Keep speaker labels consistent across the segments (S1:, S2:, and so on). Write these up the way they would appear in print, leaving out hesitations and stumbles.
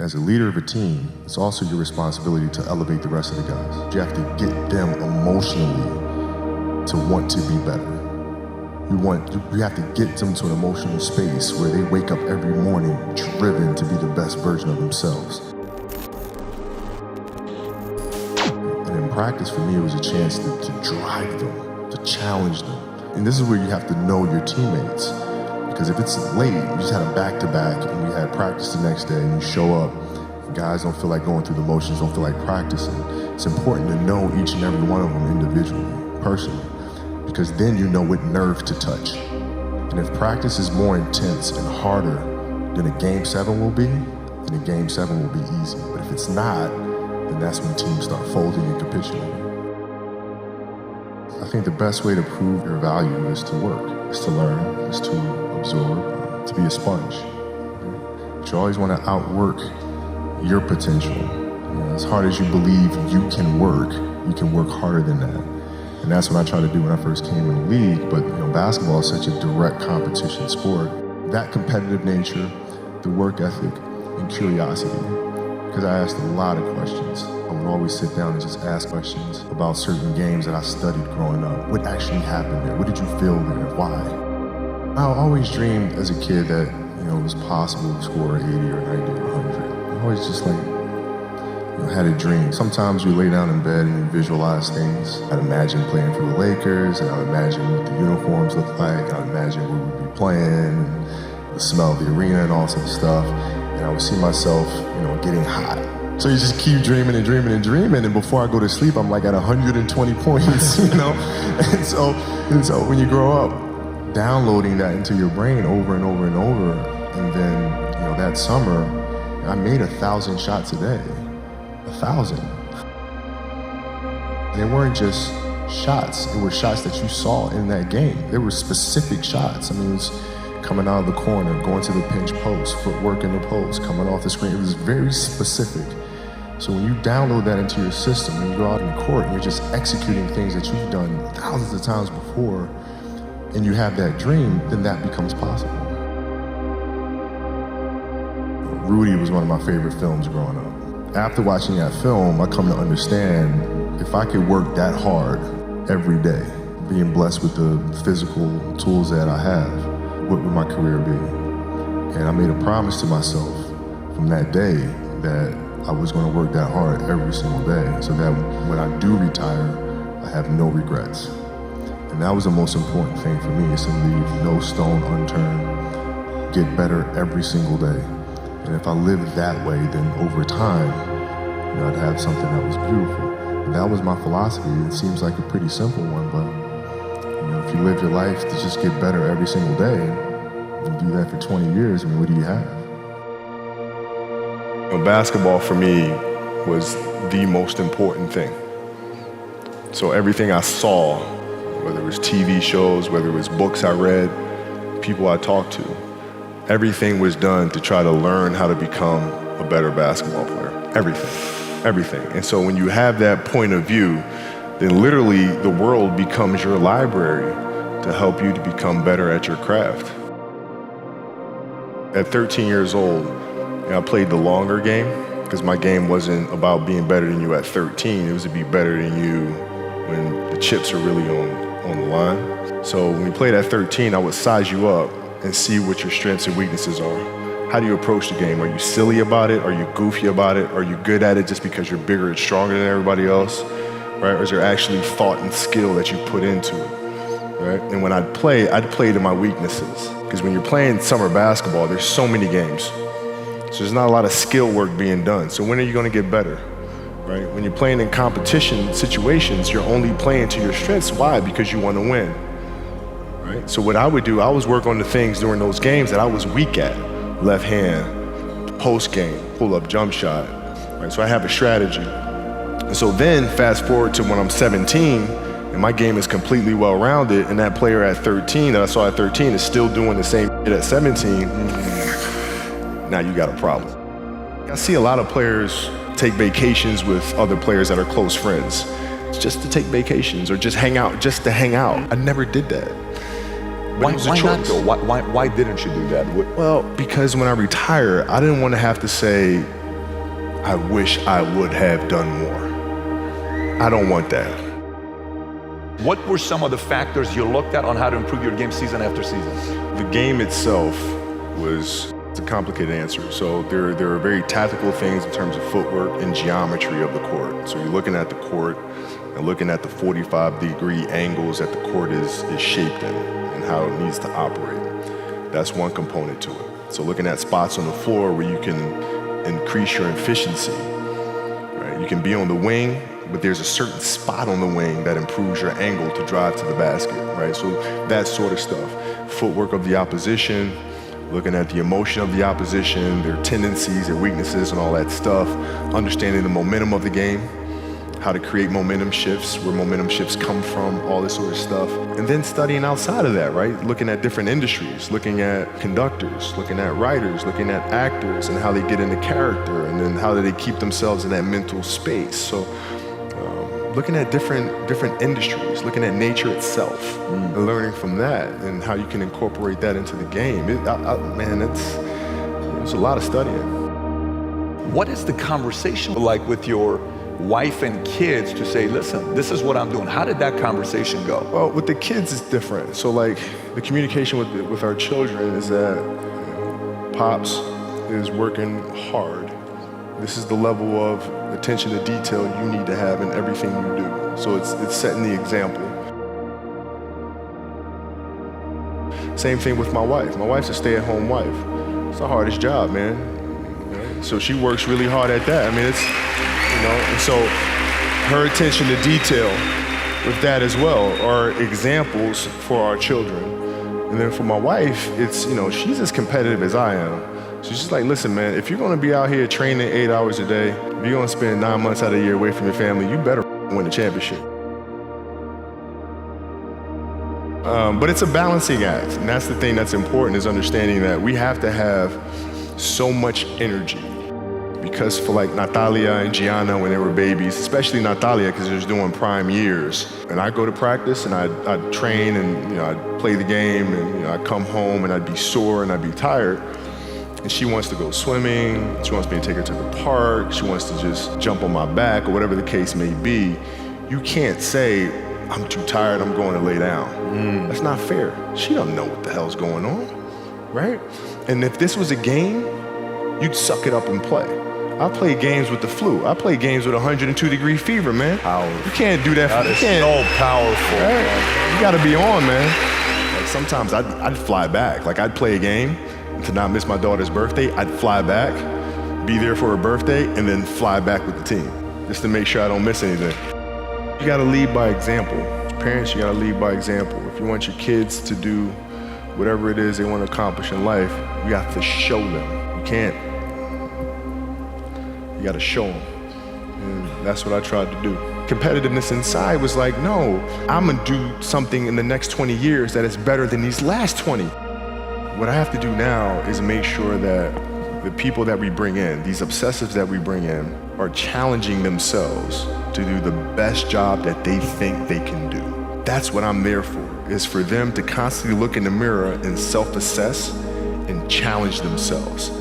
S1: As a leader of a team, it's also your responsibility to elevate the rest of the guys. You have to get them emotionally to want to be better. You have to get them to an emotional space where they wake up every morning driven to be the best version of themselves. And in practice, for me, it was a chance to drive them, to challenge them. And this is where you have to know your teammates. Because if it's late, you just had a back-to-back and you had practice the next day and you show up, and guys don't feel like going through the motions, don't feel like practicing. It's important to know each and every one of them individually, personally, because then you know what nerve to touch. And if practice is more intense and harder than a Game 7 will be, then a Game 7 will be easy. But if it's not, then that's when teams start folding and capitulating. I think the best way to prove your value is to work, is to learn, is to absorb, to be a sponge. But you always want to outwork your potential. As hard as you believe you can work harder than that. And that's what I tried to do when I first came in the league. But basketball is such a direct competition sport. That competitive nature, the work ethic, and curiosity. Because I asked a lot of questions. I would always sit down and just ask questions about certain games that I studied growing up. What actually happened there? What did you feel there? Why? I always dreamed as a kid that it was possible to score 80 or 90 or 100. I always just had a dream. Sometimes you lay down in bed and you visualize things. I'd imagine playing for the Lakers, and I'd imagine what the uniforms look like, and I'd imagine where we'd be playing, and the smell of the arena and all sorts of stuff. And I would see myself, getting hot. So you just keep dreaming and dreaming and dreaming, and before I go to sleep, I'm like at 120 points, And so when you grow up, downloading that into your brain over and over and over, and then, that summer, I made 1,000 shots a day. 1,000. They weren't just shots, it were shots that you saw in that game. They were specific shots. It was coming out of the corner, going to the pinch post, footwork in the post, coming off the screen. It was very specific. So when you download that into your system and you go out in the court and you're just executing things that you've done thousands of times before, and you have that dream, then that becomes possible. Rudy was one of my favorite films growing up. After watching that film, I come to understand if I could work that hard every day, being blessed with the physical tools that I have, what would my career be? And I made a promise to myself from that day that I was going to work that hard every single day so that when I do retire, I have no regrets. And that was the most important thing for me, is to leave no stone unturned, get better every single day. And if I lived that way, then over time, I'd have something that was beautiful. And that was my philosophy. It seems like a pretty simple one, but if you live your life to just get better every single day, and do that for 20 years, what do you have? Basketball for me was the most important thing. So everything I saw, whether it was TV shows, whether it was books I read, people I talked to, everything was done to try to learn how to become a better basketball player. Everything. And so when you have that point of view, then literally the world becomes your library to help you to become better at your craft. At 13 years old, I played the longer game because my game wasn't about being better than you at 13. It was to be better than you when the chips are really on the line. So when we played at 13, I would size you up and see what your strengths and weaknesses are. How do you approach the game? Are you silly about it? Are you goofy about it? Are you good at it just because you're bigger and stronger than everybody else? Right? Or is there actually thought and skill that you put into it? Right? And when I'd play to my weaknesses. Because when you're playing summer basketball, there's so many games. So there's not a lot of skill work being done. So when are you going to get better? Right? When you're playing in competition situations, you're only playing to your strengths. Why? Because you want to win. Right? So what I would do, I was work on the things during those games that I was weak at. Left hand, post game, pull up jump shot. Right? So I have a strategy. And so then fast forward to when I'm 17 and my game is completely well-rounded, and that player at 13 that I saw at 13 is still doing the same shit at 17, now you got a problem. I see a lot of players take vacations with other players that are close friends. It's just to take vacations or just hang out, just to hang out. I never did that.
S2: Why not though? Why didn't you do that?
S1: Well, because when I retire, I didn't want to have to say, I wish I would have done more. I don't want that.
S2: What were some of the factors you looked at on how to improve your game season after season?
S1: The game itself was a complicated answer. So there are very tactical things in terms of footwork and geometry of the court. So you're looking at the court and looking at the 45-degree angles that the court is shaped in and how it needs to operate. That's one component to it. So looking at spots on the floor where you can increase your efficiency, right? You can be on the wing, but there's a certain spot on the wing that improves your angle to drive to the basket, right? So that sort of stuff. Footwork of the opposition, looking at the emotion of the opposition, their tendencies, their weaknesses, and all that stuff. Understanding the momentum of the game, how to create momentum shifts, where momentum shifts come from, all this sort of stuff. And then studying outside of that, right? Looking at different industries, looking at conductors, looking at writers, looking at actors and how they get into character, and then how do they keep themselves in that mental space. So looking at different industries, looking at nature itself, and learning from that and how you can incorporate that into the game. Man, it's a lot of studying.
S2: What is the conversation like with your wife and kids to say, listen, this is what I'm doing? How did that conversation go?
S1: Well, with the kids, it's different. So like the communication with our children is that Pops is working hard. This is the level of attention to detail you need to have in everything you do. So it's setting the example. Same thing with my wife. My wife's a stay-at-home wife. It's the hardest job, man. Right? So she works really hard at that. I mean, it's, and so her attention to detail with that as well are examples for our children. And then for my wife, it's, she's as competitive as I am. She's just like, listen, man, if you're gonna be out here training 8 hours a day, if you're gonna spend 9 months out of the year away from your family, you better win the championship. But it's a balancing act, and that's the thing that's important, is understanding that we have to have so much energy. Because for like Natalia and Gianna when they were babies, especially Natalia because she was doing prime years, and I go to practice and I'd train and I'd play the game and I'd come home and I'd be sore and I'd be tired. And she wants to go swimming, she wants me to take her to the park, she wants to just jump on my back or whatever the case may be. You can't say, I'm too tired, I'm going to lay down. That's not fair. She don't know what the hell's going on, right? And if this was a game, you'd suck it up and play. I play games with the flu. I play games with 102-degree fever, man.
S2: Powerful.
S1: You can't do that.
S2: That is so powerful.
S1: Right? You gotta be on, man. Like sometimes I'd fly back. Like I'd play a game, to not miss my daughter's birthday, I'd fly back, be there for her birthday, and then fly back with the team, just to make sure I don't miss anything. You gotta lead by example. Parents, you gotta lead by example. If you want your kids to do whatever it is they want to accomplish in life, you have to show them. You gotta show them. And that's what I tried to do. Competitiveness inside was like, no, I'm gonna do something in the next 20 years that is better than these last 20. What I have to do now is make sure that the people that we bring in, these obsessives that we bring in, are challenging themselves to do the best job that they think they can do. That's what I'm there for, is for them to constantly look in the mirror and self-assess and challenge themselves.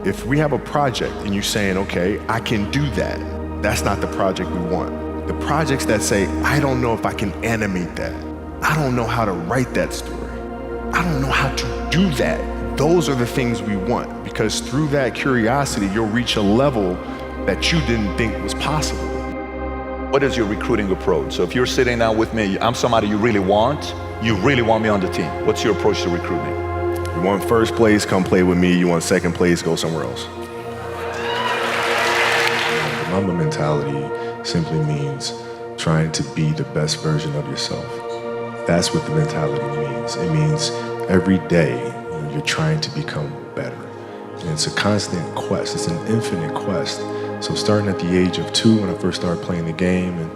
S1: If we have a project and you're saying, okay, I can do that, that's not the project we want. The projects that say, I don't know if I can animate that. I don't know how to write that story. I don't know how to do that. Those are the things we want, because through that curiosity, you'll reach a level that you didn't think was possible.
S2: What is your recruiting approach? So if you're sitting down with me, I'm somebody you really want me on the team. What's your approach to recruiting?
S1: You want first place, come play with me. You want second place, go somewhere else. The Mamba mentality simply means trying to be the best version of yourself. That's what the mentality means. It means every day you're trying to become better. And it's a constant quest. It's an infinite quest. So starting at the age of 2, when I first started playing the game, and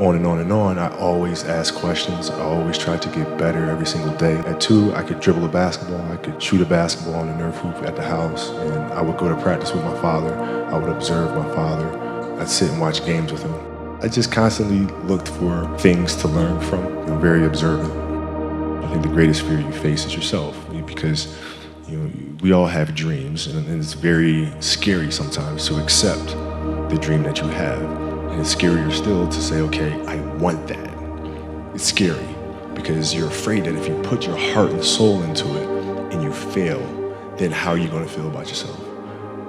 S1: on and on and on, I always asked questions. I always tried to get better every single day. At 2, I could dribble a basketball. I could shoot a basketball on the Nerf hoop at the house. And I would go to practice with my father. I would observe my father. I'd sit and watch games with him. I just constantly looked for things to learn from. I'm very observant. I think the greatest fear you face is yourself, because we all have dreams, and it's very scary sometimes to accept
S3: the dream that you have. And it's scarier still to say, okay, I want that. It's scary because you're afraid that if you put your heart and soul into it and you fail, then how are you going to feel about yourself,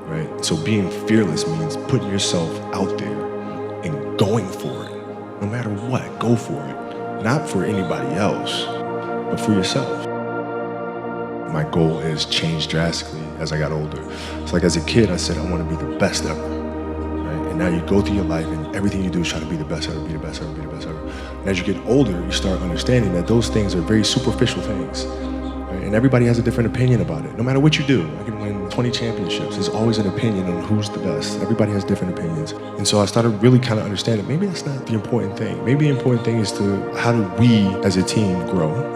S3: right? So being fearless means putting yourself out there and going for it. No matter what, go for it. Not for anybody else, but for yourself. My goal has changed drastically as I got older. It's like as a kid, I said, I want to be the best ever. Right? And now you go through your life and everything you do is try to be the best ever, be the best ever, be the best ever. And as you get older, you start understanding that those things are very superficial things. Right? And everybody has a different opinion about it. No matter what you do, I can win 20 championships. There's always an opinion on who's the best. Everybody has different opinions. And so I started really kind of understanding maybe that's not the important thing. Maybe the important thing is to how do we as a team grow?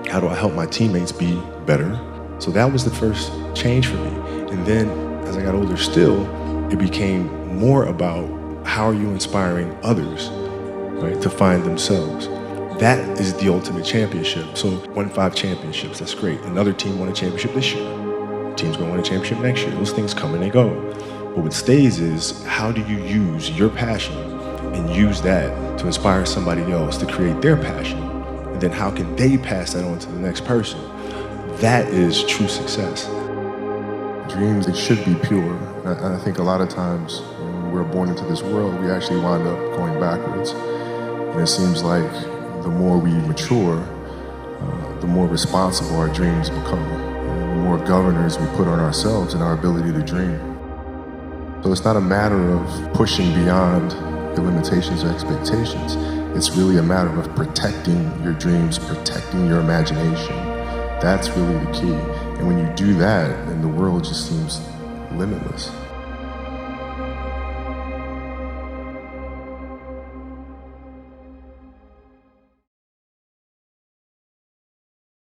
S3: How do I help my teammates be better? So that was the first change for me. And then as I got older still, it became more about how are you inspiring others, right, to find themselves. That is the ultimate championship. So won 5 championships, that's great. Another team won a championship this year. Team's gonna win a championship next year. Those things come and they go. But what stays is how do you use your passion and use that to inspire somebody else to create their passion? And then how can they pass that on to the next person? That is true success.
S1: Dreams, they should be pure. And I think a lot of times when we're born into this world, we actually wind up going backwards. And it seems like the more we mature, the more responsible our dreams become. And the more governors we put on ourselves and our ability to dream. So it's not a matter of pushing beyond your limitations or expectations. It's really a matter of protecting your dreams, protecting your imagination. That's really the key. And when you do that, then the world just seems limitless.